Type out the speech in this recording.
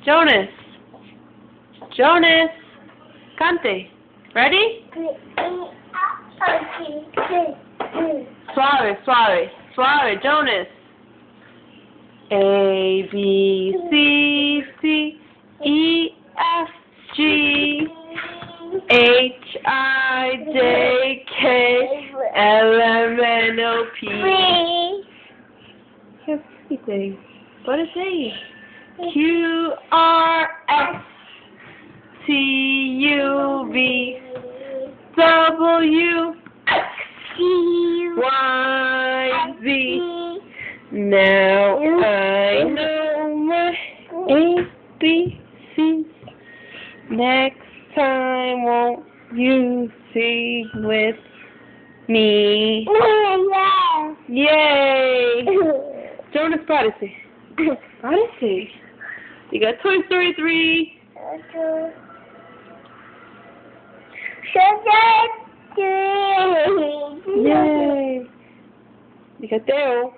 Jonas. Jonas. Cante. Ready? Suave, suave, suave, Jonas. A, B, C, C, E, F, G, H, I, J, K, L, M, N, O, P. Everything. What is A? Q, R, S, T, U, V, W, X, Y, Z. Now I know my ABCs. Next time won't you sing with me? Yay! Jonas, párese. Párese. You got Toy Story 3. Yay! You got Theo.